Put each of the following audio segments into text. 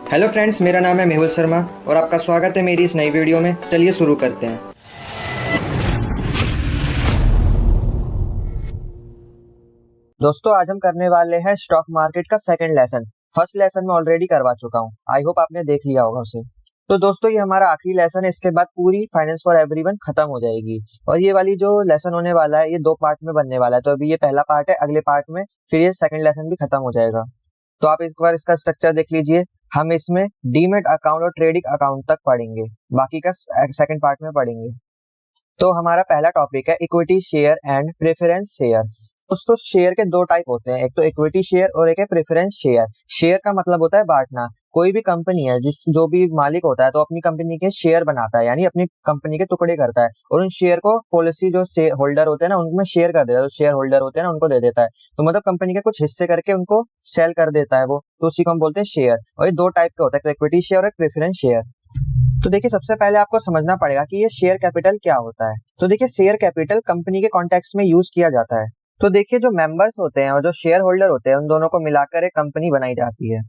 Hello friends, मेरा नाम है मेहुल शर्मा और आपका स्वागत है मेरी इस नई वीडियो में। चलिए शुरू करते हैं। दोस्तों, आज हम करने वाले हैं स्टॉक मार्केट का सेकंड लेसन। फर्स्ट लेसन मैं ऑलरेडी करवा चुका हूं। आई होप आपने देख लिया होगा उसे। तो दोस्तों, ये हमारा आखिरी लेसन है। इसके बाद पूरी फाइनेंस फॉर एवरीवन खत्म हो जाएगी और ये वाली जो लेसन होने वाला है ये 2 पार्ट में बनने वाला है। तो अभी ये पहला पार्ट है, अगले पार्ट में फिर ये सेकंड लेसन भी खत्म हो जाएगा। तो आप एक बार इसका स्ट्रक्चर देख लीजिए। हम इसमें डीमेट अकाउंट और ट्रेडिंग अकाउंट तक पढ़ेंगे, बाकी का सेकंड पार्ट में पढ़ेंगे। तो हमारा पहला टॉपिक है equity share and preference shares. दोस्तों, शेयर के 2 टाइप होते हैं, एक तो इक्विटी शेयर और एक है प्रेफरेंस शेयर। शेयर का मतलब होता है बांटना। कोई भी कंपनी है जो भी मालिक होता है तो अपनी कंपनी के शेयर बनाता है, यानी अपनी कंपनी के टुकड़े करता है और उन शेयर को पॉलिसी जो शेयर होल्डर होते हैं ना उनमें शेयर कर देता है। जो शेयर होल्डर होते हैं ना उनको दे देता है। तो मतलब कंपनी के कुछ हिस्से करके उनको सेल कर देता है वो, तो उसी को हम बोलते हैं शेयर। और ये 2 टाइप के होता है, इक्विटी शेयर और एक प्रेफरेंस शेयर। तो देखिए, सबसे पहले आपको समझना पड़ेगा कि ये शेयर कैपिटल क्या होता है। तो देखिए, शेयर कैपिटल कंपनी के कॉन्टेक्स्ट में यूज किया जाता है। तो देखिए, जो मेंबर्स होते हैं और जो शेयर होल्डर होते हैं उन दोनों को मिलाकर एक कंपनी बनाई जाती है।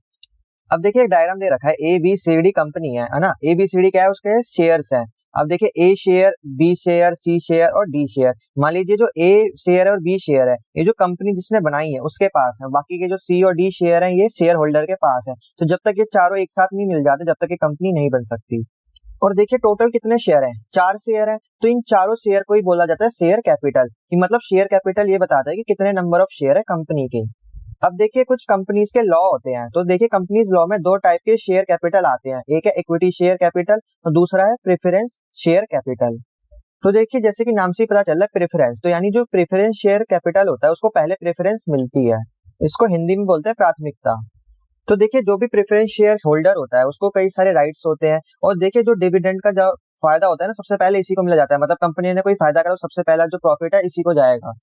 अब देखिए, एक डायग्राम दे रखा है, A B C D company है ना। ए बी सी डी क्या है, उसके शेयर्स हैं। अब देखिए, ए share, B share, C share और डी शेयर। मान लीजिए जो ए शेयर है और बी शेयर है ये जो कंपनी जिसने बनाई है उसके पास है। बाकी के जो सी और डी शेयर है ये शेयर होल्डर के पास है। तो जब तक ये चारों एक साथ नहीं मिल जाते जब तक ये कंपनी नहीं बन सकती। और देखिए, टोटल कितने शेयर हैं, 4 शेयर हैं। तो इन चारों शेयर को ही बोला जाता है शेयर कैपिटल। कि मतलब शेयर कैपिटल ये बताता है कि कितने नंबर ऑफ शेयर है कंपनी के। अब देखिए, कुछ कंपनीज के लॉ होते हैं। तो देखिए, कंपनीज लॉ में 2 टाइप के शेयर कैपिटल आते हैं, एक है इक्विटी शेयर कैपिटल और दूसरा है प्रेफरेंस शेयर कैपिटल। तो देखिए, जैसे कि नाम से ही पता चल रहा है प्रेफरेंस, तो यानी जो प्रेफरेंस शेयर कैपिटल होता है उसको पहले प्रेफरेंस मिलती है। इसको हिंदी में बोलते हैं प्राथमिकता। तो देखिए, जो भी प्रेफरेंस शेयर होल्डर होता है उसको कई सारे राइट्स होते हैं। और देखिए, जो डिविडेंड का जो फायदा होता है ना सबसे पहले इसी को मिला जाता है। मतलब कंपनी ने कोई फायदा करा तो सबसे पहला जो प्रॉफिट है इसी को जाएगा।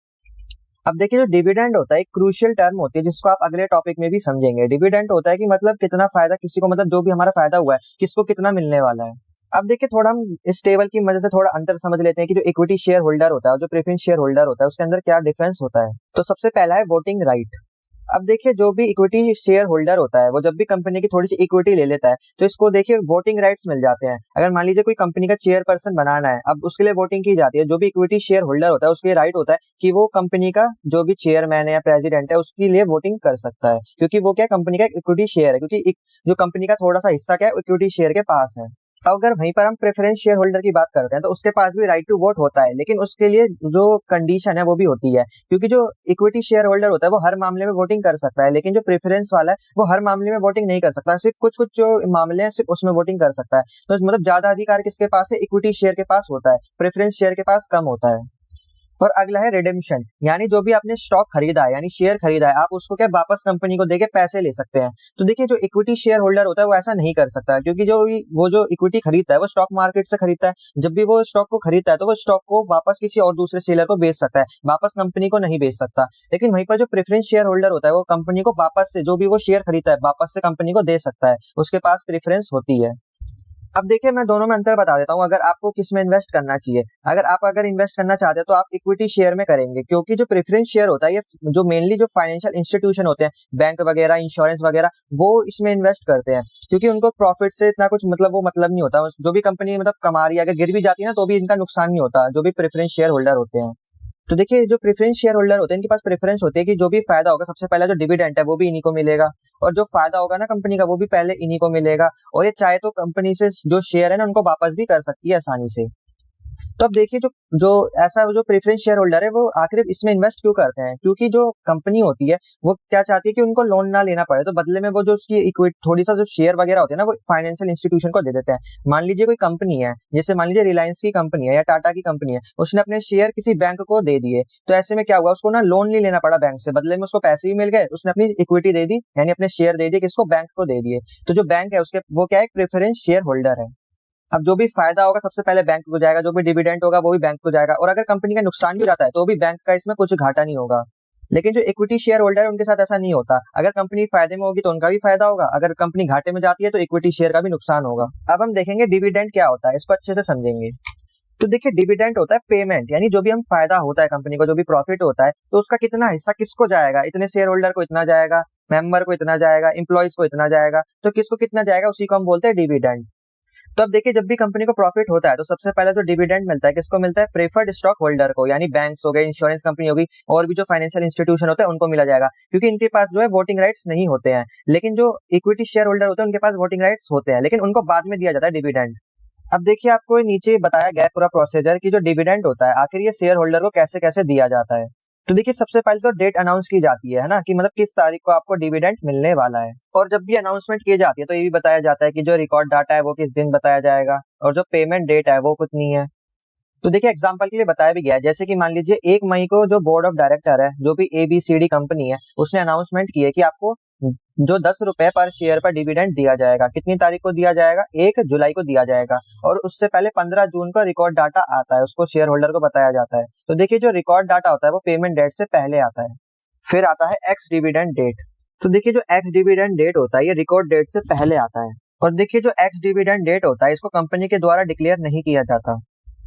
अब देखिए, जो डिविडेंड होता है एक क्रूशियल टर्म होती है जिसको आप अगले टॉपिक में भी समझेंगे। डिविडेंड होता है कि मतलब कितना फायदा किसी को, मतलब जो भी हमारा फायदा हुआ है किसको कितना मिलने वाला है। अब देखिए, थोड़ा हम इस टेबल की मदद से थोड़ा अंतर समझ लेते हैं कि जो इक्विटी शेयर होल्डर होता है और जो प्रेफरेंस शेयर होल्डर होता है उसके अंदर क्या डिफरेंस होता है। तो सबसे पहला है वोटिंग राइट। अब देखिए, जो भी इक्विटी शेयर होल्डर होता है वो जब भी कंपनी की थोड़ी सी इक्विटी ले लेता है तो इसको देखिए वोटिंग राइट्स मिल जाते हैं। अगर मान लीजिए कोई कंपनी का चेयरपर्सन बनाना है, अब उसके लिए वोटिंग की जाती है। जो भी इक्विटी शेयर होल्डर होता है उसके राइट होता है कि वो कंपनी का जो भी चेयरमैन है या प्रेसिडेंट है उसके लिए वोटिंग कर सकता है, क्योंकि वो क्या कंपनी का इक्विटी शेयर है, क्योंकि जो कंपनी का थोड़ा सा हिस्सा क्या है इक्विटी शेयर के पास है। अब अगर वहीं पर हम प्रेफरेंस शेयर होल्डर की बात करते हैं तो उसके पास भी राइट टू वोट होता है, लेकिन उसके लिए जो कंडीशन है वो भी होती है। क्योंकि जो इक्विटी शेयर होल्डर होता है वो हर मामले में वोटिंग कर सकता है, लेकिन जो प्रेफरेंस वाला है वो हर मामले में वोटिंग नहीं कर सकता। सिर्फ कुछ कुछ जो मामले हैं सिर्फ उसमें वोटिंग कर सकता है। तो मतलब ज्यादा अधिकार किसके पास है, इक्विटी शेयर के पास होता है, प्रेफरेंस शेयर के पास कम होता है। और अगला है रिडेम्पशन, यानी जो भी आपने स्टॉक खरीदा है यानी शेयर खरीदा है आप उसको क्या वापस कंपनी को देके पैसे ले सकते हैं। तो देखिए, जो इक्विटी शेयर होल्डर होता है वो ऐसा नहीं कर सकता, क्योंकि वो जो इक्विटी खरीदता है वो स्टॉक मार्केट से खरीदता है। जब भी वो स्टॉक को खरीदता है तो वो स्टॉक को वापस किसी और दूसरे शेयर को बेच सकता है, वापस कंपनी को नहीं बेच सकता। लेकिन वहीं पर जो प्रेफरेंस शेयर होल्डर होता है वो कंपनी को वापस से जो भी वो शेयर खरीदता है वापस से कंपनी को दे सकता है, उसके पास प्रेफरेंस होती है। अब देखिए, मैं दोनों में अंतर बता देता हूँ। अगर आपको किस में इन्वेस्ट करना चाहिए, अगर इन्वेस्ट करना चाहते हैं तो आप इक्विटी शेयर में करेंगे, क्योंकि जो प्रेफरेंस शेयर होता है ये जो मेनली जो फाइनेंशियल इंस्टीट्यूशन होते हैं, बैंक वगैरह, इंश्योरेंस वगैरह, वो इसमें इन्वेस्ट करते हैं। क्योंकि उनको प्रॉफिट से इतना कुछ मतलब नहीं होता। जो भी कंपनी मतलब कमा रही है अगर गिर भी जाती है ना तो भी इनका नुकसान नहीं होता, जो भी प्रेफरेंस शेयर होल्डर होते हैं। तो देखिए, जो प्रेफरेंस शेयर होल्डर होते हैं इनके पास प्रेफरेंस होती है कि जो भी फायदा होगा सबसे पहला जो डिविडेंड है वो भी इन्हीं को मिलेगा, और जो फायदा होगा ना कंपनी का वो भी पहले इन्हीं को मिलेगा। और ये चाहे तो कंपनी से जो शेयर है ना उनको वापस भी कर सकती है आसानी से। तो अब देखिए, जो जो ऐसा जो प्रेफरेंस शेयर होल्डर है वो आखिर इसमें इन्वेस्ट क्यों करते हैं, क्योंकि जो कंपनी होती है वो क्या चाहती है कि उनको लोन ना लेना पड़े, तो बदले में वो जो उसकी इक्विटी थोड़ी सा जो शेयर वगैरह होते हैं ना वो फाइनेंशियल इंस्टीट्यूशन को दे देते हैं। मान लीजिए कोई कंपनी है, जैसे मान लीजिए रिलायंस की कंपनी है या टाटा की कंपनी है, उसने अपने शेयर किसी बैंक को दे दिए। तो ऐसे में क्या हुआ, उसको ना लोन नहीं लेना पड़ा बैंक से, बदले में उसको पैसे भी मिल गए, उसने अपनी इक्विटी दे दी यानी अपने शेयर दे दिए, किसको, बैंक को दे दिए। तो जो बैंक है उसके वो क्या है, प्रेफरेंस शेयर होल्डर है। अब जो भी फायदा होगा सबसे पहले बैंक को जाएगा, जो भी डिविडेंड होगा वो भी बैंक को जाएगा, और अगर कंपनी का नुकसान भी हो जाता है तो भी बैंक का इसमें कुछ घाटा नहीं होगा। लेकिन जो इक्विटी शेयर होल्डर है उनके साथ ऐसा नहीं होता। अगर कंपनी फायदे में होगी तो उनका भी फायदा होगा, अगर कंपनी घाटे में जाती है तो इक्विटी शेयर का भी नुकसान होगा। अब हम देखेंगे डिविडेंड क्या होता है, इसको अच्छे से समझेंगे। तो देखिए, डिविडेंड होता है पेमेंट, यानी जो भी हम फायदा होता है कंपनी को, जो भी प्रॉफिट होता है तो उसका कितना हिस्सा किसको जाएगा, इतने शेयर होल्डर को इतना जाएगा, मेंबर को इतना जाएगा, एम्प्लॉइज को इतना जाएगा, तो किसको कितना जाएगा उसी को हम बोलते हैं डिविडेंड। तो अब देखिए, जब भी कंपनी को प्रॉफिट होता है तो सबसे पहले जो डिविडेंड मिलता है किसको मिलता है, प्रेफर्ड स्टॉक होल्डर को, यानी बैंक्स हो गए, इंश्योरेंस कंपनी होगी, और भी जो फाइनेंशियल इंस्टीट्यूशन होते हैं उनको मिला जाएगा, क्योंकि इनके पास जो है वोटिंग राइट्स नहीं होते हैं। लेकिन जो इक्विटी शेयर होल्डर होते हैं उनके पास वोटिंग राइट्स होते हैं, लेकिन उनको बाद में दिया जाता है डिविडेंड। अब देखिए, आपको नीचे बताया गया है पूरा प्रोसीजर कि जो डिविडेंड होता है आखिर ये शेयर होल्डर को कैसे कैसे दिया जाता है। तो देखिए, सबसे पहले तो डेट अनाउंस की जाती है ना, कि मतलब किस तारीख को आपको डिविडेंड मिलने वाला है। और जब भी अनाउंसमेंट की जाती है तो ये भी बताया जाता है कि जो रिकॉर्ड डाटा है वो किस दिन बताया जाएगा, और जो पेमेंट डेट है वो कितनी है। तो देखिए, एग्जांपल के लिए बताया भी गया है, जैसे कि मान लीजिए 1 मई को जो बोर्ड ऑफ डायरेक्टर है, जो भी ABCD कंपनी है, उसने अनाउंसमेंट की है कि आपको जो 10 रुपए पर शेयर पर डिविडेंड दिया जाएगा, कितनी तारीख को दिया जाएगा, 1 जुलाई को दिया जाएगा। और उससे पहले 15 जून को रिकॉर्ड डाटा आता है, उसको शेयर होल्डर को बताया जाता है। तो देखिए, जो रिकॉर्ड डाटा होता है वो पेमेंट डेट से पहले आता है। फिर आता है एक्स डिविडेंड डेट। तो देखिए, जो एक्स डिविडेंड डेट होता है ये रिकॉर्ड डेट से पहले आता है। और देखिए, जो एक्स डिविडेंड डेट होता है इसको कंपनी के द्वारा डिक्लेयर नहीं किया जाता।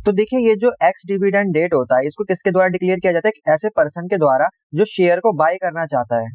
तो देखिए, ये जो एक्स डिविडेंड डेट होता है इसको किसके द्वारा डिक्लेयर किया जाता है, ऐसे पर्सन के द्वारा जो शेयर को बाय करना चाहता है।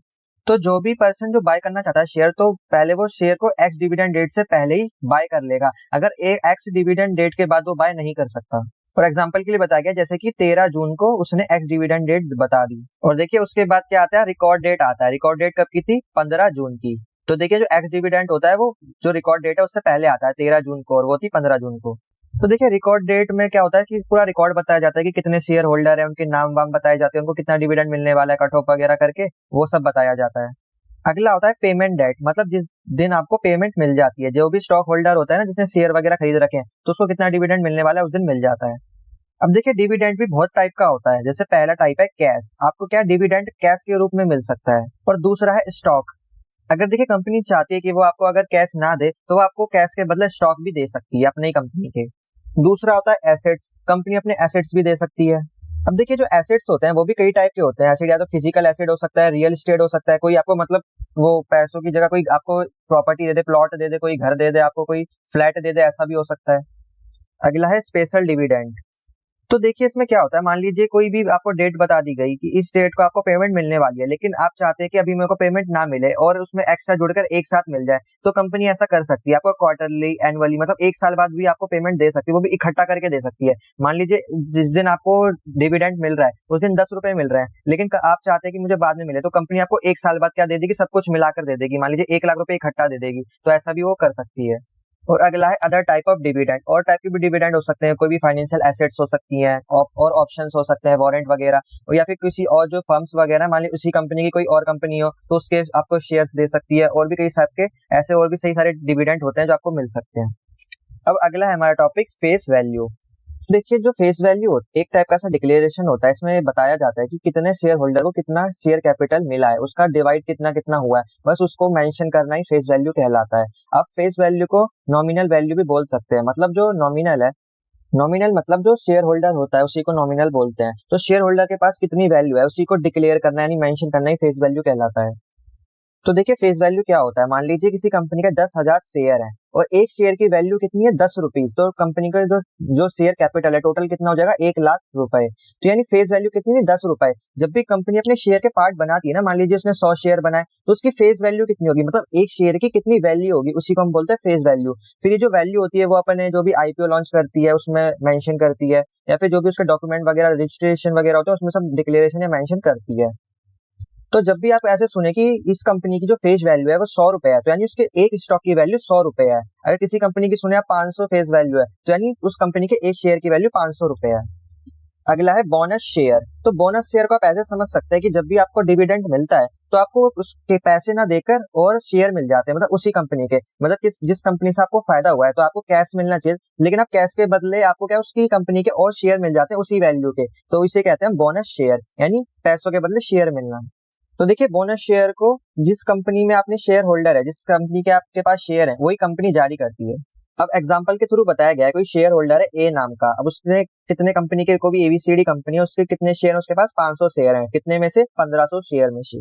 तो जो भी पर्सन जो बाय करना चाहता है शेयर, तो पहले वो शेयर को एक्स डिविडेंड डेट से पहले ही बाय कर लेगा। अगर एक्स डिविडेंड डेट के बाद वो बाय नहीं कर सकता। फॉर एग्जाम्पल के लिए बताया गया, जैसे कि 13 जून को उसने एक्स डिविडेंड डेट बता दी, और देखिए उसके बाद क्या आता है, रिकॉर्ड डेट आता है। रिकॉर्ड डेट कब की थी, 15 जून की। तो देखिए, जो एक्स डिविडेंड होता है वो जो रिकॉर्ड डेट है उससे पहले आता है 13 जून को, और वो थी 15 जून को। तो देखिए, रिकॉर्ड डेट में क्या होता है कि पूरा रिकॉर्ड बताया जाता है कि कितने शेयर होल्डर है, उनके नाम वाम बताए जाते हैं, उनको कितना डिविडेंड मिलने वाला है, कट ऑफ वगैरह करके वो सब बताया जाता है। अगला होता है पेमेंट डेट, मतलब जिस दिन आपको पेमेंट मिल जाती है। जो भी स्टॉक होल्डर होता है ना, जिसने शेयर वगैरह खरीद रखे हैं, तो उसको कितना डिविडेंड मिलने वाला है उस दिन मिल जाता है। अब देखिए, डिविडेंड भी बहुत टाइप का होता है। जैसे पहला टाइप है कैश, आपको क्या डिविडेंड कैश के रूप में मिल सकता है। और दूसरा है स्टॉक। अगर देखिए कंपनी चाहती है कि वो आपको अगर कैश ना दे तो वो आपको कैश के बदले स्टॉक भी दे सकती है अपनी कंपनी के। दूसरा होता है एसेट्स, कंपनी अपने एसेट्स भी दे सकती है। अब देखिए, जो एसेट्स होते हैं वो भी कई टाइप के होते हैं। एसेट या तो फिजिकल एसेट हो सकता है, रियल एस्टेट हो सकता है, कोई आपको मतलब वो पैसों की जगह कोई आपको प्रॉपर्टी दे दे, प्लॉट दे दे, कोई घर दे दे, आपको कोई फ्लैट दे दे, ऐसा भी हो सकता है। अगला है स्पेशल डिविडेंड। तो देखिए, इसमें क्या होता है, मान लीजिए कोई भी आपको डेट बता दी गई कि इस डेट को आपको पेमेंट मिलने वाली है, लेकिन आप चाहते हैं कि अभी मेरे को पेमेंट ना मिले और उसमें एक्स्ट्रा जुड़कर एक साथ मिल जाए, तो कंपनी ऐसा कर सकती है, आपको क्वार्टरली, एनुअली, मतलब 1 साल बाद भी आपको पेमेंट दे सकती है, वो भी इकट्ठा करके दे सकती है। मान लीजिए जिस दिन आपको डिविडेंड मिल रहा है उस दिन 10 रुपए मिल रहे हैं, लेकिन आप चाहते हैं कि मुझे बाद में मिले, तो कंपनी आपको 1 साल बाद क्या दे देगी, सब कुछ मिलाकर दे देगी। मान लीजिए 1 लाख रुपए इकट्ठा दे देगी, तो ऐसा भी वो कर सकती है। और अगला है अदर टाइप ऑफ डिविडेंड। और टाइप के भी डिविडेंड हो सकते हैं, कोई भी फाइनेंशियल एसेट्स हो सकती हैं, और ऑप्शंस हो सकते हैं, वारंट वगैरह, और या फिर किसी और जो फर्म्स वगैरह, मान लीजिए उसी कंपनी की कोई और कंपनी हो तो उसके आपको शेयर्स दे सकती है। और भी कई टाइप के ऐसे और भी सही सारे डिविडेंड होते हैं जो आपको मिल सकते हैं। अब अगला है हमारा टॉपिक फेस वैल्यू। देखिए, जो फेस वैल्यू एक टाइप का सा डिक्लेरेशन होता है। इसमें बताया जाता है कि कितने शेयर होल्डर को कितना शेयर कैपिटल मिला है, उसका डिवाइड कितना कितना हुआ है, बस उसको मेंशन करना ही फेस वैल्यू कहलाता है। आप फेस वैल्यू को नॉमिनल वैल्यू भी बोल सकते हैं। मतलब जो नॉमिनल है, नॉमिनल मतलब जो शेयर होल्डर होता है उसी को नॉमिनल बोलते हैं। तो शेयर होल्डर के पास कितनी वैल्यू है उसी को डिक्लेयर करना यानी मेंशन करना ही फेस वैल्यू कहलाता है। तो देखिए, फेस वैल्यू क्या होता है, मान लीजिए किसी कंपनी का 10,000 शेयर है और एक शेयर की वैल्यू कितनी है, 10 रुपीज। तो कंपनी का जो जो शेयर कैपिटल है टोटल कितना हो जाएगा, 1 लाख रुपए। तो यानी फेस वैल्यू कितनी है, 10 रुपए। जब भी कंपनी अपने शेयर के पार्ट बनाती है ना, मान लीजिए उसने 100 शेयर बनाए, तो उसकी फेस वैल्यू कितनी होगी, मतलब एक शेयर की कितनी वैल्यू होगी, उसी को हम बोलते हैं फेस वैल्यू। फिर ये जो वैल्यू होती है वो अपने जो भी IPO लॉन्च करती है उसमें मेंशन करती है, या फिर जो भी उसके डॉक्यूमेंट वगैरह, रजिस्ट्रेशन वगैरह होते हैं उसमें सब डिक्लेरेशन या मेंशन करती है। तो जब भी आप ऐसे सुने कि इस कंपनी की जो फेस वैल्यू है वो 100 रुपए है, तो यानी उसके एक स्टॉक की वैल्यू 100 रुपए है। अगर किसी कंपनी की सुने आप 500 फेस वैल्यू है, तो यानी उस कंपनी के एक शेयर की वैल्यू 500 रुपए है। अगला है बोनस शेयर। तो बोनस शेयर को आप ऐसे समझ सकते हैं कि जब भी आपको डिविडेंड मिलता है तो आपको उसके पैसे ना देकर और शेयर मिल जाते हैं, मतलब उसी कंपनी के, मतलब जिस कंपनी से आपको फायदा हुआ है तो आपको कैश मिलना चाहिए, लेकिन आप कैश के बदले आपको क्या उसकी कंपनी के और शेयर मिल जाते हैं उसी वैल्यू के, तो इसे कहते हैं बोनस शेयर, यानी पैसों के बदले शेयर मिलना। तो देखिए, बोनस शेयर को जिस कंपनी में आपने शेयर होल्डर है, जिस कंपनी के आपके पास शेयर है, वही कंपनी जारी करती है। अब एग्जांपल के थ्रू बताया गया है, कोई शेयर होल्डर है ए नाम का। अब उसने कितने कंपनी के, कोई भी ABCD कंपनी है, उसके कितने शेयर है, उसके पास 500 शेयर हैं, कितने में से 1500 शेयर में से।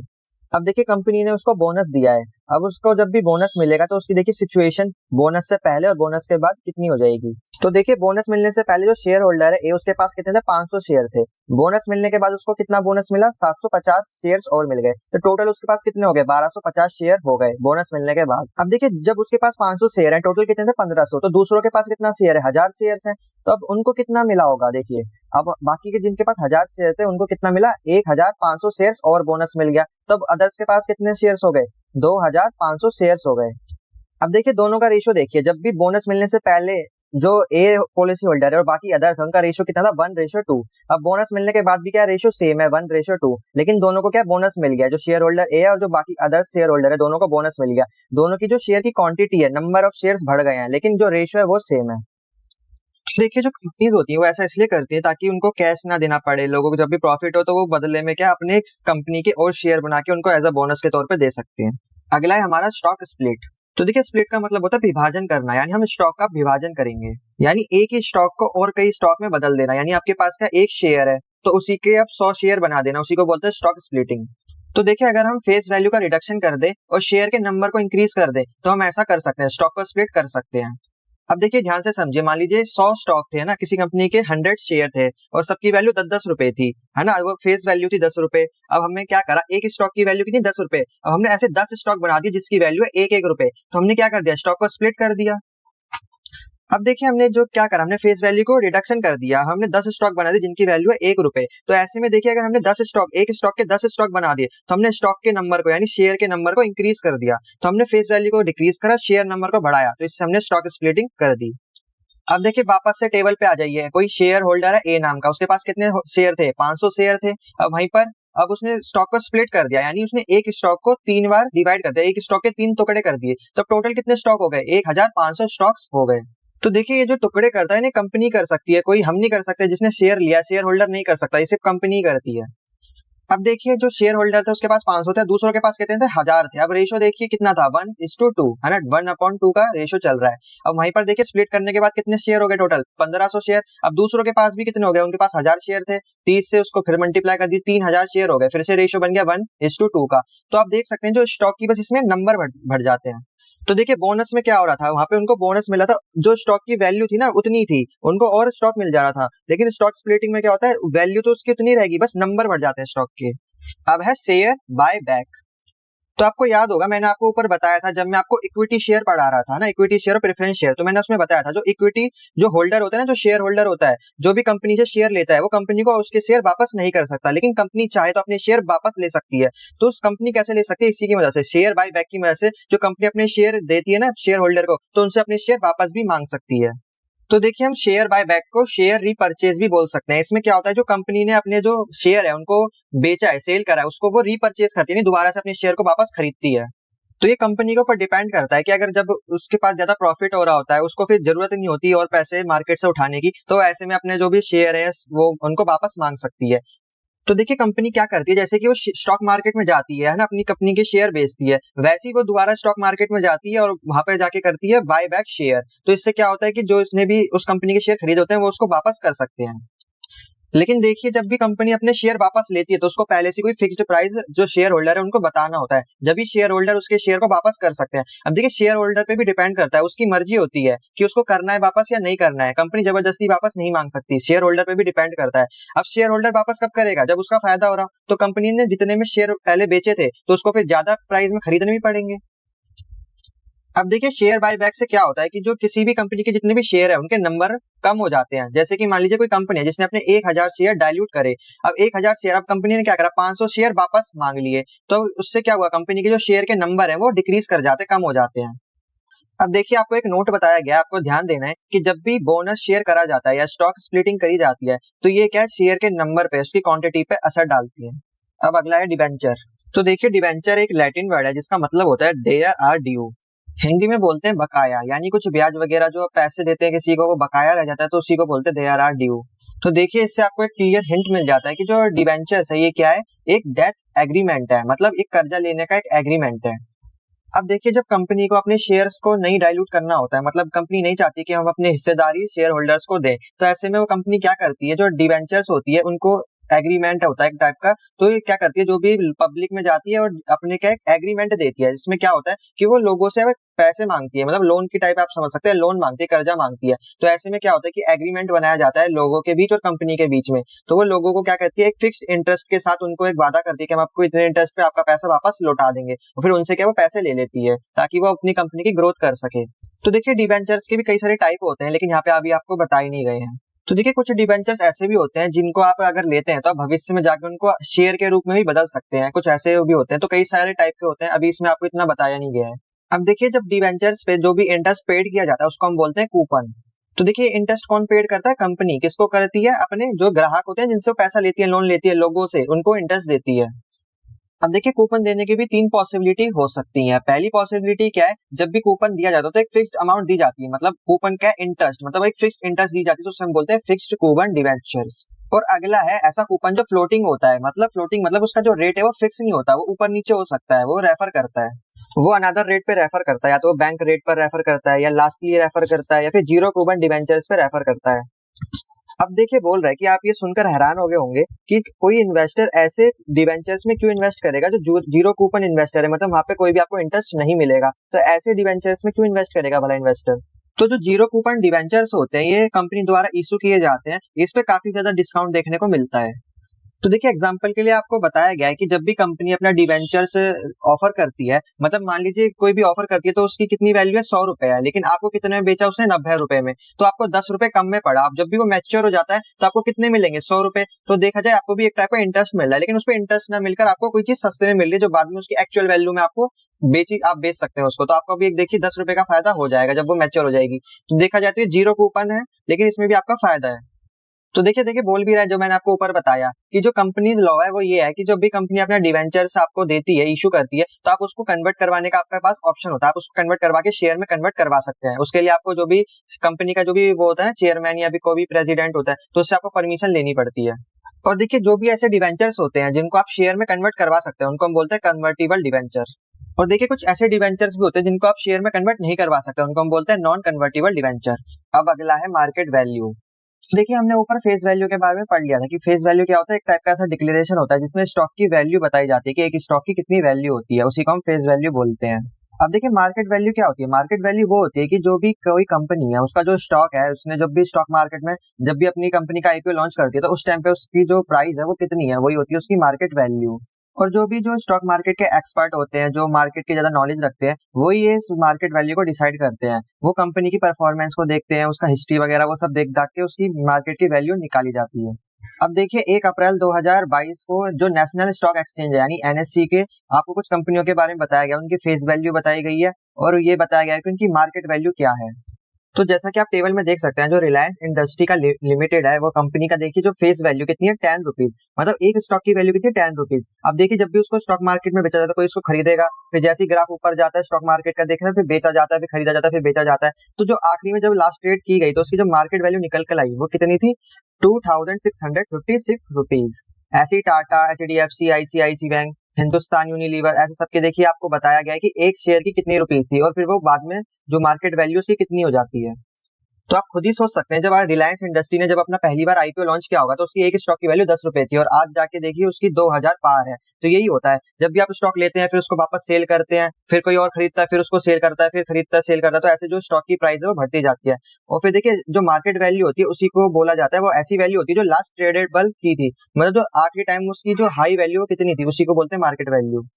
अब देखिए, कंपनी ने उसको बोनस दिया है। अब उसको जब भी बोनस मिलेगा तो उसकी देखिए सिचुएशन बोनस से पहले और बोनस के बाद कितनी हो जाएगी। तो देखिए बोनस मिलने से पहले जो शेयर होल्डर है ए, उसके पास कितने थे, 500 शेयर थे। बोनस मिलने के बाद उसको कितना बोनस मिला, 750 शेयर्स और मिल गए। तो टोटल उसके पास कितने हो गए, 1250 शेयर हो गए बोनस मिलने के बाद। अब देखिए जब उसके पास 500 शेयर है, टोटल कितने थे, 1500। तो दूसरों के पास कितना शेयर है, 1000 शेयर है। तो अब उनको कितना मिला होगा, देखिए अब बाकी के जिनके पास 1000 शेयर थे उनको कितना मिला, 1500 शेयर्स और बोनस मिल गया। तब अदर्स के पास कितने शेयर्स हो गए, 2500 शेयर्स हो गए। अब देखिए दोनों का रेशियो देखिए, जब भी बोनस मिलने से पहले जो ए पॉलिसी होल्डर है और बाकी अदर्स है उनका रेशियो कितना था, 1:2। अब बोनस मिलने के बाद भी क्या रेशियो सेम है, 1:2। लेकिन दोनों को क्या बोनस मिल गया, जो शेयर होल्डर ए है और जो बाकी अदर्स शेयर होल्डर है दोनों को बोनस मिल गया। दोनों की जो शेयर की क्वांटिटी है, नंबर ऑफ शेयर्स बढ़ गए हैं, लेकिन जो रेशियो है वो सेम है। देखिए जो कंपनीज होती है वो ऐसा इसलिए करती है ताकि उनको कैश ना देना पड़े, लोगों को जब भी प्रॉफिट हो तो वो बदले में क्या अपने कंपनी के और शेयर बना के उनको एज अ बोनस के तौर पे दे सकते हैं। अगला है हमारा स्टॉक स्प्लिट। तो देखिए स्प्लिट का मतलब होता है विभाजन करना, यानी हम स्टॉक का विभाजन करेंगे, यानी एक ही स्टॉक को और कई स्टॉक में बदल देना। यानी आपके पास का एक शेयर है तो उसी के आप 100 शेयर बना देना, उसी को बोलते हैं स्टॉक स्प्लिटिंग। तो देखिए अगर हम फेस वैल्यू का रिडक्शन कर दे और शेयर के नंबर को इंक्रीज कर दे तो हम ऐसा कर सकते हैं, स्टॉक को स्प्लिट कर सकते हैं। अब देखिए ध्यान से समझिए, मान लीजिए 100 स्टॉक थे ना, किसी कंपनी के 100 शेयर थे और सबकी वैल्यू 10-10 रुपए थी, है ना, वो फेस वैल्यू थी 10 रुपए। अब हमने क्या करा, एक स्टॉक की वैल्यू कितनी, 10 रुपए। अब हमने ऐसे 10 स्टॉक बना दिए जिसकी वैल्यू है 1-1 रुपए। तो हमने क्या कर दिया, स्टॉक को स्प्लिट कर दिया। अब देखिए हमने जो क्या करा, हमने फेस वैल्यू को रिडक्शन कर दिया, हमने 10 स्टॉक बना दिए जिनकी वैल्यू है 1 रुपए। तो ऐसे में देखिए अगर हमने 10 स्टॉक, एक स्टॉक के 10 स्टॉक बना दिए तो हमने स्टॉक के नंबर को यानी शेयर के नंबर को इंक्रीज कर दिया। तो हमने फेस वैल्यू को डिक्रीज करा, शेयर नंबर को बढ़ाया, तो इससे हमने स्टॉक स्प्लिटिंग कर दी। अब देखिए वापस से टेबल पे आ जाइए, कोई शेयर होल्डर है ए नाम का, उसके पास कितने शेयर थे, 500 शेयर थे। अब वहीं पर अब उसने स्टॉक को स्प्लिट कर दिया, यानी उसने एक स्टॉक को 3 बार डिवाइड कर दिया, एक स्टॉक के 3 टुकड़े कर दिए। तो टोटल कितने स्टॉक हो गए, 1500 स्टॉक्स हो गए। तो देखिए ये जो टुकड़े करता है ना, कंपनी कर सकती है, कोई हम नहीं कर सकते, जिसने शेयर लिया शेयर होल्डर नहीं कर सकता, ये सिर्फ कंपनी ही करती है। अब देखिए जो शेयर होल्डर थे उसके पास 500 थे, दूसरों के पास कितने थे, 1000 थे। अब रेशियो देखिए कितना था, 1:2, है ना, 1/2 का रेशियो चल रहा है। अब वहीं पर देखिए स्प्लिट करने के बाद कितने शेयर हो गए, टोटल 1500 शेयर। अब दूसरों के पास भी कितने हो गए, उनके पास 1000 शेयर थे, 30 से उसको फिर मल्टीप्लाई कर दी, 3000 शेयर हो गए, फिर से रेशियो बन गया 1:2 का। तो आप देख सकते हैं जो स्टॉक की बस इसमें नंबर बढ़ जाते हैं। तो देखिए बोनस में क्या हो रहा था, वहां पे उनको बोनस मिला था, जो स्टॉक की वैल्यू थी ना उतनी थी, उनको और स्टॉक मिल जा रहा था। लेकिन स्टॉक स्प्लिटिंग में क्या होता है, वैल्यू तो उसकी उतनी रहेगी, बस नंबर बढ़ जाते हैं स्टॉक के। अब है शेयर बाय बैक। तो आपको याद होगा मैंने आपको ऊपर बताया था, जब मैं आपको इक्विटी शेयर पढ़ा रहा था ना, इक्विटी शेयर और प्रेफरेंस शेयर, तो मैंने उसमें बताया था जो इक्विटी जो होल्डर होता है ना, जो शेयर होल्डर होता है, जो भी कंपनी से शेयर लेता है वो कंपनी को उसके शेयर वापस नहीं कर सकता, लेकिन कंपनी चाहे तो अपने शेयर वापस ले सकती है। तो उस कंपनी कैसे ले सकती है, इसी की मदद से, शेयर बाय बैक की मदद से। जो कंपनी अपने शेयर देती है ना शेयर होल्डर को, तो उनसे अपने शेयर वापस भी मांग सकती है। तो देखिए हम शेयर बाय बैक को शेयर रीपरचेज भी बोल सकते हैं। इसमें क्या होता है, जो कंपनी ने अपने जो शेयर है उनको बेचा है, सेल करा है, उसको वो रीपरचेज करती है, नहीं दोबारा से अपने शेयर को वापस खरीदती है। तो ये कंपनी के ऊपर डिपेंड करता है कि अगर जब उसके पास ज्यादा प्रॉफिट हो रहा होता है, उसको फिर जरूरत नहीं होती और पैसे मार्केट से उठाने की, तो ऐसे में अपने जो भी शेयर है वो उनको वापस मांग सकती है। तो देखिए कंपनी क्या करती है, जैसे कि वो स्टॉक मार्केट में जाती है ना, अपनी कंपनी के शेयर बेचती है, वैसे ही वो दोबारा स्टॉक मार्केट में जाती है और वहां पे जाके करती है बाय बैक शेयर। तो इससे क्या होता है कि जो इसने भी उस कंपनी के शेयर खरीदे होते हैं वो उसको वापस कर सकते हैं। लेकिन देखिए जब भी कंपनी अपने शेयर वापस लेती है तो उसको पहले से कोई फिक्स्ड प्राइस जो शेयर होल्डर है उनको बताना होता है, जब भी शेयर होल्डर उसके शेयर को वापस कर सकते हैं। अब देखिए शेयर होल्डर पे भी डिपेंड करता है, उसकी मर्जी होती है कि उसको करना है वापस या नहीं करना है, कंपनी जबरदस्ती वापस नहीं मांग सकती, शेयर होल्डर पे भी डिपेंड करता है। अब शेयर होल्डर वापस कब करेगा, जब उसका फायदा हो रहा, तो कंपनी ने जितने में शेयर पहले बेचे थे तो उसको फिर ज्यादा प्राइस में खरीदने भी पड़ेंगे। अब देखिए शेयर बायबैक से क्या होता है कि जो किसी भी कंपनी के जितने भी शेयर है उनके नंबर कम हो जाते हैं। जैसे कि मान लीजिए कोई कंपनी है जिसने अपने 1000 शेयर डाइल्यूट करे, अब 1000 शेयर, अब कंपनी ने क्या करा, 500 शेयर वापस मांग लिए, तो उससे क्या हुआ, कंपनी के जो शेयर के नंबर है वो डिक्रीज कर जाते, कम हो जाते हैं। अब देखिए आपको एक नोट बताया गया, आपको ध्यान देना है कि जब भी बोनस शेयर करा जाता है या स्टॉक स्प्लिटिंग करी जाती है तो ये क्या है, शेयर के नंबर पे, उसकी क्वांटिटी पे असर डालती है। अब अगला है डिबेंचर। तो देखिए डिबेंचर एक लैटिन वर्ड है जिसका मतलब होता है देयर आर ड्यू। हिंदी में बोलते हैं बकाया, यानी कुछ ब्याज वगैरह जो पैसे देते हैं किसी को वो बकाया रह जाता है, तो उसी को बोलते हैं देयर आर ड्यू। तो देखिए इससे आपको एक क्लियर हिंट मिल जाता है कि जो डिबेंचर्स है ये क्या है, एक डेथ एग्रीमेंट है, मतलब एक कर्जा लेने का एक एग्रीमेंट है। अब देखिए जब कंपनी को अपने शेयर्स को नहीं डाइल्यूट करना होता है, मतलब कंपनी नहीं चाहती कि हम अपने हिस्सेदारी शेयर होल्डर्स को दें, तो ऐसे में वो कंपनी क्या करती है, जो डिवेंचर्स होती है उनको एग्रीमेंट होता है एक टाइप का। तो ये क्या करती है, जो भी पब्लिक में जाती है और अपने क्या एक एग्रीमेंट देती है, जिसमें क्या होता है कि वो लोगों से पैसे मांगती है, मतलब लोन की टाइप आप समझ सकते हैं, लोन मांगती है, कर्जा मांगती है। तो ऐसे में क्या होता है कि एग्रीमेंट बनाया जाता है लोगों के बीच और कंपनी के बीच में। तो वो लोगों को क्या करती है, एक फिक्स्ड इंटरेस्ट के साथ उनको एक वादा करती है कि हम आपको इतने इंटरेस्ट पे आपका पैसा वापस लौटा देंगे, और फिर उनसे क्या वो पैसे ले लेती है ताकि वो अपनी कंपनी की ग्रोथ कर सके। तो देखिए डिबेंचर्स के भी कई सारे टाइप होते हैं, लेकिन यहाँ पे अभी आपको बता ही नहीं गए हैं। तो देखिए कुछ डिबेंचर्स ऐसे भी होते हैं जिनको आप अगर लेते हैं तो आप भविष्य में जाकर उनको शेयर के रूप में भी बदल सकते हैं, कुछ ऐसे भी होते हैं। तो कई सारे टाइप के होते हैं, अभी इसमें आपको इतना बताया नहीं गया है। अब देखिए जब डिवेंचर्स पे जो भी इंटरेस्ट पेड किया जाता है उसको हम बोलते हैं कूपन। तो देखिए इंटरेस्ट कौन पेड करता है, कंपनी किसको करती है, अपने जो ग्राहक होते हैं जिनसे वो पैसा लेती है, लोन लेती है लोगों से, उनको इंटरेस्ट देती है। अब देखिए कूपन देने की भी तीन पॉसिबिलिटी हो सकती है। पहली पॉसिबिलिटी क्या है, जब भी कूपन दिया जाता है तो एक फिक्स्ड अमाउंट दी जाती है, मतलब कूपन का इंटरेस्ट मतलब एक फिक्स्ड इंटरेस्ट दी जाती है, तो उसे हम बोलते हैं फिक्स्ड कूपन डिवेंचर्स। और अगला है ऐसा कूपन जो फ्लोटिंग होता है, मतलब फ्लोटिंग मतलब उसका जो रेट है वो फिक्स नहीं होता, वो ऊपर नीचे हो सकता है, वो रेफर करता है, वो अनदर रेट पे रेफर करता है, या तो वो बैंक रेट पर रेफर करता है, या लास्टली रेफर करता है, या फिर जीरो कूपन डिवेंचर्स पे रेफर करता है। अब देखिए बोल रहा है कि आप ये सुनकर हैरान हो गए होंगे कि कोई इन्वेस्टर ऐसे डिवेंचर्स में क्यों इन्वेस्ट करेगा जो जीरो कूपन इन्वेस्टर है, मतलब वहां पे कोई भी आपको इंटरेस्ट नहीं मिलेगा, तो ऐसे डिवेंचर्स में क्यों इन्वेस्ट करेगा भला इन्वेस्टर। तो जो जीरो कूपन डिवेंचर्स होते हैं ये कंपनी द्वारा इशू किए जाते हैं, इस पे काफी ज्यादा डिस्काउंट देखने को मिलता है। तो देखिए एग्जाम्पल के लिए आपको बताया गया है कि जब भी कंपनी अपना डिवेंचर्स ऑफर करती है, मतलब मान लीजिए कोई भी ऑफर करती है तो उसकी कितनी वैल्यू है, 100 रुपए है, लेकिन आपको कितने में बेचा उसने, 90 रुपए में, तो आपको 10 रुपए कम में पड़ा। अब जब भी वो मैच्योर हो जाता है तो आपको कितने मिलेंगे, 100 रुपए। तो देखा जाए आपको भी एक टाइप का इंटरेस्ट मिल रहा है, लेकिन उस पर इंटरेस्ट ना मिलकर आपको कोई चीज सस्ते में मिल रही है जो बाद में उसकी एक्चुअल वैल्यू में आपको आप बेच सकते हैं उसको, तो आपको भी एक देखिए 10 रुपए का फायदा हो जाएगा जब वो मैच्योर हो जाएगी। तो देखा जाए तो ये जीरो कूपन है, लेकिन इसमें भी आपका फायदा है। तो देखिए देखिए बोल भी रहा है जो मैंने आपको ऊपर बताया कि जो कंपनीज लॉ है वो ये है कि जब भी कंपनी अपना डिवेंचर्स आपको देती है, इशू करती है, तो आप उसको कन्वर्ट करवाने का आपके पास ऑप्शन होता है, आप उसको कन्वर्ट करवा के शेयर में कन्वर्ट करवा सकते हैं। उसके लिए आपको जो भी कंपनी का जो भी वो होता है ना, चेयरमैन या फिर कोई भी प्रेसिडेंट होता है, तो उससे आपको परमिशन लेनी पड़ती है। और देखिए जो भी ऐसे डिवेंचर्स होते हैं जिनको आप शेयर में कन्वर्ट करवा सकते हैं उनको हम बोलते हैं कन्वर्टिबल डिवेंचर। और देखिए कुछ ऐसे डिवेंचर्स भी होते हैं जिनको आप शेयर में कन्वर्ट नहीं करवा सकते, उनको हम बोलते हैं नॉन कन्वर्टिबल डिवेंचर। अब अगला है मार्केट वैल्यू। देखिए हमने ऊपर फेस वैल्यू के बारे में पढ़ लिया था कि फेस वैल्यू क्या होता है, एक टाइप का ऐसा डिक्लेरेशन होता है जिसमें स्टॉक की वैल्यू बताई जाती है कि एक स्टॉक की कितनी वैल्यू होती है, उसी को हम फेस वैल्यू बोलते हैं। अब देखिए मार्केट वैल्यू क्या होती है, मार्केट वैल्यू वो होती है कि जो भी कोई कंपनी है उसका जो स्टॉक है, उसने जब भी स्टॉक मार्केट में जब भी अपनी कंपनी का आईपीओ लॉन्च करती है तो उस टाइम पे उसकी जो प्राइस है वो कितनी है, वही होती है उसकी मार्केट वैल्यू। और जो भी जो स्टॉक मार्केट के एक्सपर्ट होते हैं, जो मार्केट की ज्यादा नॉलेज रखते हैं, वही ये मार्केट वैल्यू को डिसाइड करते हैं। वो कंपनी की परफॉर्मेंस को देखते हैं, उसका हिस्ट्री वगैरह वो सब देख दाख के उसकी मार्केट की वैल्यू निकाली जाती है। अब देखिए 1 अप्रैल 2022 को जो नेशनल स्टॉक एक्सचेंज है यानी एनएससी के, आपको कुछ कंपनियों के बारे में बताया गया, उनकी फेस वैल्यू बताई गई है, और ये बताया गया है कि उनकी मार्केट वैल्यू क्या है। तो जैसा कि आप टेबल में देख सकते हैं, जो रिलायंस इंडस्ट्री का लिमिटेड है वो कंपनी का देखिए जो फेस वैल्यू कितनी है, 10 रुपीज, मतलब एक स्टॉक की वैल्यू कितनी है, 10 रुपीज। अब देखिए जब भी उसको स्टॉक मार्केट में बेचा जाता है कोई इसको खरीदेगा, फिर जैसे ही ग्राफ ऊपर जाता है स्टॉक मार्केट का देखना, फिर बेचा जाता है, फिर खरीदा जाता है, फिर बेचा जाता है। तो जो आखिरी में जब लास्ट ट्रेड की गई तो उसकी जो मार्केट वैल्यू निकल कर आई वो कितनी थी, 2656 रुपीज। ऐसी Tata, HDFC, ICICI bank, Hindustan Unilever, ऐसे सबके देखिए आपको बताया गया है कि एक शेयर की कितनी रुपीज थी, और फिर वो बाद में जो मार्केट वैल्यू उसकी कितनी हो जाती है। तो आप खुद ही सोच सकते हैं, जब रिलायंस इंडस्ट्री ने जब अपना पहली बार आईपीओ लॉन्च किया होगा तो उसकी एक स्टॉक की वैल्यू 10 रुपए थी, और आज जाके देखिए उसकी 2000 पार है। तो यही होता है, जब भी आप स्टॉक लेते हैं फिर उसको वापस सेल करते हैं, फिर कोई और खरीदता है, फिर उसको सेल करता है, फिर खरीदता है, सेल करता है, तो ऐसे जो स्टॉक की प्राइस है वो बढ़ती जाती है। और फिर देखिए जो मार्केट वैल्यू होती है उसी को बोला जाता है, वो ऐसी वैल्यू होती है जो लास्ट ट्रेडेबल की थी, मतलब जो आखिरी टाइम उसकी जो हाई वैल्यू कितनी थी, उसी को बोलते हैं मार्केट वैल्यू।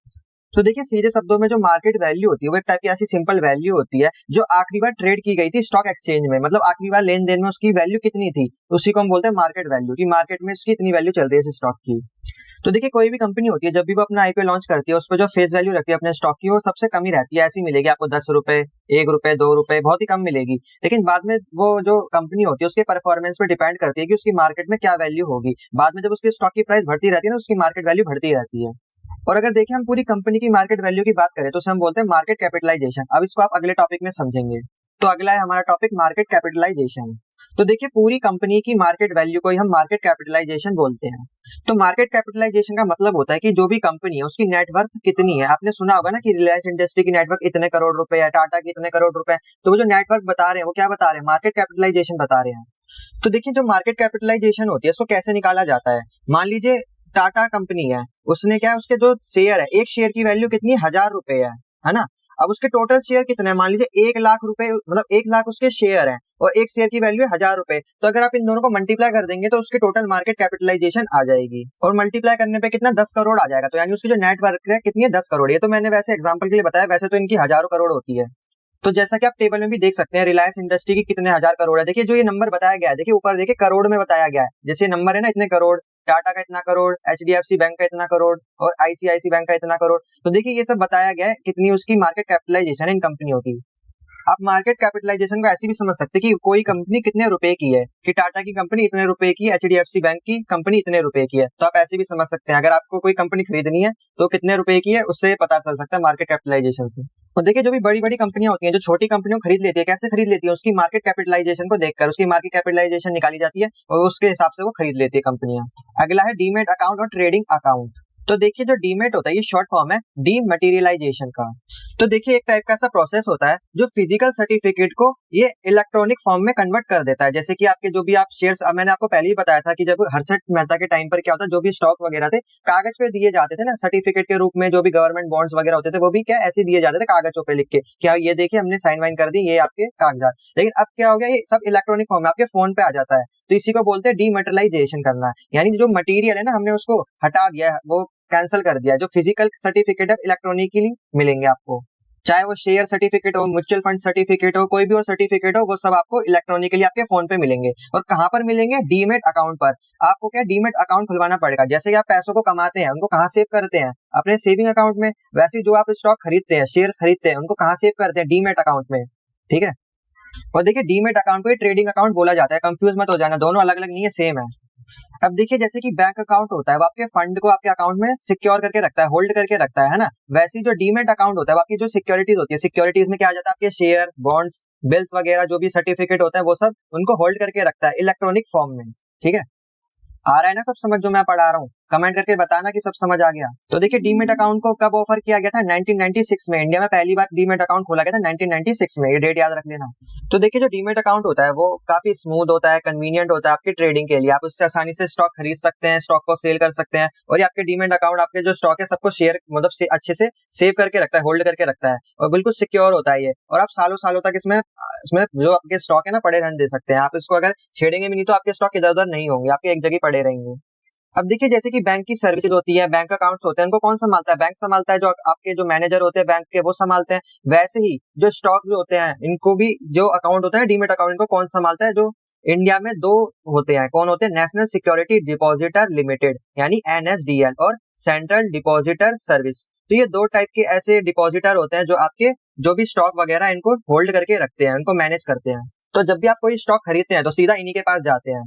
तो देखिए सीधे शब्दों में जो मार्केट वैल्यू होती है वो एक टाइप की ऐसी सिंपल वैल्यू होती है जो आखिरी बार ट्रेड की गई थी स्टॉक एक्सचेंज में, मतलब आखिरी बार लेन देन में उसकी वैल्यू कितनी थी, उसी को हम बोलते हैं मार्केट वैल्यू, कि मार्केट में उसकी इतनी वैल्यू चल रही है इस स्टॉक की। तो देखिए कोई भी कंपनी होती है जब भी वो अपना आईपीओ लॉन्च करती है उस पर जो फेस वैल्यू रहती है अपने स्टॉक की वो सबसे कम ही रहती है, ऐसी मिलेगी आपको 10 रुपए, 1 रुपए, 2 रुपए, बहुत ही कम मिलेगी। लेकिन बाद में वो जो कंपनी होती है उसके परफॉर्मेंस पे डिपेंड करती है कि उसकी मार्केट में क्या वैल्यू होगी, बाद में जब उसकी स्टॉक की प्राइस बढ़ती रहती है ना उसकी मार्केट वैल्यू बढ़ती रहती है। और अगर देखिए हम पूरी कंपनी की मार्केट वैल्यू की बात करें तो उसे हम बोलते हैं मार्केट कैपिटलाइजेशन। अब इसको आप अगले टॉपिक में समझेंगे। तो अगला है हमारा टॉपिक मार्केट कैपिटलाइजेशन। तो देखिए पूरी कंपनी की मार्केट वैल्यू को ही हम मार्केट कैपिटलाइजेशन बोलते हैं। तो मार्केट कैपिटलाइजेशन का मतलब होता है कि जो भी कंपनी है उसकी नेटवर्थ कितनी है। आपने सुना होगा ना कि रिलायंस इंडस्ट्री की नेटवर्क इतने करोड़ रुपए है, टाटा की इतने करोड़ रुपए है, तो वो जो नेटवर्क बता रहे हैं वो क्या बता रहे हैं, मार्केट कैपिटलाइजेशन बता रहे हैं। तो देखिए जो मार्केट कैपिटलाइजेशन होती है इसको कैसे निकाला जाता है। मान लीजिए टाटा कंपनी है, उसने क्या है, उसके जो शेयर है, एक शेयर की वैल्यू कितनी, 1000 रुपए है ना। अब उसके टोटल शेयर कितने हैं, मान लीजिए 1 लाख रुपए, मतलब 1 लाख उसके शेयर हैं और एक शेयर की वैल्यू है 1000 रुपए। तो अगर आप इन दोनों को मल्टीप्लाई कर देंगे तो उसके टोटल मार्केट कैपिटलाइजेशन आ जाएगी, और मल्टीप्लाई करने पे कितना, 10 करोड़ आ जाएगा। तो यानी उसकी जो नेट वर्थ है कितनी है, 10 करोड़। ये तो मैंने वैसे एग्जाम्पल के लिए बताया, वैसे तो इनकी हजारों करोड़ होती है। तो जैसा कि आप टेबल में भी देख सकते हैं, रिलायंस इंडस्ट्री की कितने हजार करोड़ है। देखिए जो ये नंबर बताया गया है, देखिए ऊपर देखिए करोड़ में बताया गया है, जैसे नंबर है ना, इतने करोड़, टाटा का इतना करोड़, एचडीएफसी बैंक का इतना करोड़ और आईसीआईसी बैंक का इतना करोड़। तो देखिए ये सब बताया गया है कितनी उसकी मार्केट कैपिटलाइजेशन है इन कंपनियों की। आप मार्केट कैपिटलाइजेशन को ऐसे भी समझ सकते हैं कि कोई कंपनी कितने रुपए की है, कि टाटा की कंपनी इतने रुपए की है, एचडीएफसी बैंक की कंपनी इतने रुपए की है। तो आप ऐसे भी समझ सकते हैं, अगर आपको कोई कंपनी खरीदनी है तो कितने रुपए की है उससे पता चल सकता है मार्केट कैपिटलाइजेशन से। तो देखिए जो भी बड़ी बड़ी कंपनियां होती हैं, जो छोटी कंपनियों को खरीद लेती है, कैसे खरीद लेती है, उसकी मार्केट कैपिटलाइजेशन को देखकर उसकी मार्केट कैपिटलाइजेशन निकाली जाती है और उसके हिसाब से वो खरीद लेती है कंपनियां। अगला है डीमेट अकाउंट और ट्रेडिंग अकाउंट। तो देखिए जो डीमेट होता है ये शॉर्ट फॉर्म है डीमटेरियलाइजेशन का। तो देखिए एक टाइप का ऐसा प्रोसेस होता है जो फिजिकल सर्टिफिकेट को ये इलेक्ट्रॉनिक फॉर्म में कन्वर्ट कर देता है। जैसे कि आपके जो भी आप शेयर्स, मैंने आपको पहले ही बताया था कि जब हर्षद मेहता के टाइम पर क्या होता है, जो भी स्टॉक वगैरह थे कागज पे दिए जाते थे ना सर्टिफिकेट के रूप में, जो भी गवर्नमेंट बॉन्ड्स वगैरह होते थे वो भी क्या ऐसे दिए जाते थे कागजों पे लिख के, क्या ये देखिए हमने साइन वाइन कर दी, ये आपके कागजात। लेकिन अब क्या हो गया, ये सब इलेक्ट्रॉनिक फॉर्म में आपके फोन पे आ जाता है। तो इसी को बोलते हैं डीमटेरियलाइजेशन करना, यानी जो मटेरियल है ना हमने उसको हटा दिया है, वो कैंसिल कर दिया। जो फिजिकल सर्टिफिकेट है इलेक्ट्रॉनिकली मिलेंगे आपको, चाहे वो शेयर सर्टिफिकेट हो, म्यूचुअल फंड सर्टिफिकेट हो, कोई भी और सर्टिफिकेट हो, वो सब आपको इलेक्ट्रॉनिकली आपके फोन पे मिलेंगे। और कहाँ पर मिलेंगे, डीमेट अकाउंट पर। आपको क्या डीमेट अकाउंट खुलवाना पड़ेगा। जैसे कि आप पैसों को कमाते हैं उनको कहाँ सेव करते हैं, अपने सेविंग अकाउंट में। वैसे जो आप स्टॉक खरीदते हैं, शेयर खरीदते हैं, उनको कहाँ सेव करते हैं, डीमेट अकाउंट में। ठीक है। और देखिए डीमेट अकाउंट को ट्रेडिंग अकाउंट बोला जाता है, कंफ्यूज मत हो जाना, दोनों अलग अलग नहीं है, सेम है। अब देखिए जैसे कि बैंक अकाउंट होता है वो आपके फंड को आपके अकाउंट में सिक्योर करके रखता है, होल्ड करके रखता है ना। वैसे ही जो डीमेट अकाउंट होता है वो आपकी जो सिक्योरिटीज होती है, सिक्योरिटीज में क्या आ जाता है, आपके शेयर, बॉन्ड्स, बिल्स वगैरह जो भी सर्टिफिकेट होता है वो सब उनको होल्ड करके रखता है इलेक्ट्रॉनिक फॉर्म में। ठीक है, आ रहा है ना सब समझ जो मैं पढ़ा रहा हूँ, कमेंट करके बताना कि सब समझ आ गया। तो देखिए डीमेट अकाउंट को कब ऑफर किया गया था, 1996 में। इंडिया में पहली बार डीमेट अकाउंट खोला गया था 1996 में, ये डेट याद रख लेना। तो देखिए जो डीमेट अकाउंट होता है वो काफी स्मूथ होता है, कन्वीनियंट होता है आपकी ट्रेडिंग के लिए। आप उससे आसानी से स्टॉक खरीद सकते हैं, स्टॉक को सेल कर सकते हैं, और ये आपके डीमेट अकाउंट आपके जो स्टॉक है सबको शेयर मतलब से अच्छे से सेव करके रखता है, होल्ड करके रखता है, और बिल्कुल सिक्योर होता है ये। और आप सालों सालों तक इसमें इसमें जो आपके स्टॉक है ना पड़े रहने दे सकते हैं। आप इसको अगर छेड़ेंगे भी नहीं तो आपके स्टॉक इधर उधर नहीं होंगे, आपके एक जगह पड़े रहेंगे। अब देखिए जैसे कि बैंक की सर्विसेज होती है, बैंक अकाउंट्स होते हैं, उनको कौन संभालता है, बैंक संभालता है। जो आपके जो मैनेजर होते हैं बैंक के वो संभालते हैं। वैसे ही जो स्टॉक जो होते हैं इनको भी, जो अकाउंट होता है डीमेट अकाउंट, इनको कौन संभालता है, जो इंडिया में दो होते हैं, कौन होते हैं, नेशनल सिक्योरिटी डिपॉजिटर लिमिटेड यानी एनएसडीएल, और सेंट्रल डिपॉजिटर सर्विस। तो ये दो टाइप के ऐसे डिपॉजिटर होते हैं जो आपके जो भी स्टॉक वगैरह इनको होल्ड करके रखते हैं, इनको मैनेज करते हैं। तो जब भी आप कोई स्टॉक खरीदते हैं तो सीधा इन्हीं के पास जाते हैं।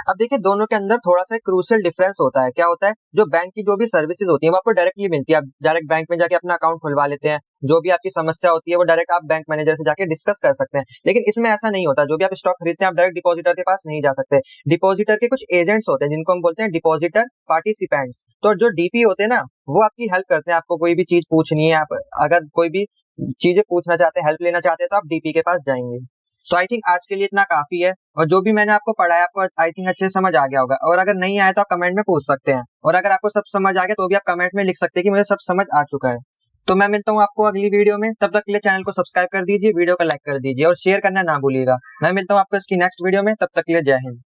अब देखिए दोनों के अंदर थोड़ा सा क्रूशियल डिफरेंस होता है। क्या होता है, जो बैंक की जो भी सर्विसेज होती है वो आपको डायरेक्टली मिलती है, आप डायरेक्ट बैंक में जाके अपना अकाउंट खुलवा लेते हैं। जो भी आपकी समस्या होती है वो डायरेक्ट आप बैंक मैनेजर से जाके डिस्कस कर सकते हैं। लेकिन इसमें ऐसा नहीं होता, जो भी आप स्टॉक खरीदते हैं आप डायरेक्ट डिपॉजिटर के पास नहीं जा सकते। डिपॉजिटर के कुछ एजेंट्स होते हैं जिनको हम बोलते हैं डिपॉजिटर पार्टिसिपेंट्स। तो जो डीपी होते हैं ना वो आपकी हेल्प करते हैं, आपको कोई भी चीज पूछनी है, आप अगर कोई भी चीजें पूछना चाहते हैं, हेल्प लेना चाहते हैं, तो आप डीपी के पास जाएंगे। तो आई थिंक आज के लिए इतना काफी है, और जो भी मैंने आपको पढ़ाया आपको आई थिंक अच्छे से समझ आ गया होगा। और अगर नहीं आया तो आप कमेंट में पूछ सकते हैं, और अगर आपको सब समझ आ गया तो भी आप कमेंट में लिख सकते हैं कि मुझे सब समझ आ चुका है। तो मैं मिलता हूँ आपको अगली वीडियो में, तब तक के लिए चैनल को सब्सक्राइब कर दीजिए, वीडियो को लाइक कर दीजिए और शेयर करना ना भूलिएगा। मैं मिलता हूँ आपको इसकी नेक्स्ट वीडियो में, तब तक के लिए जय हिंद।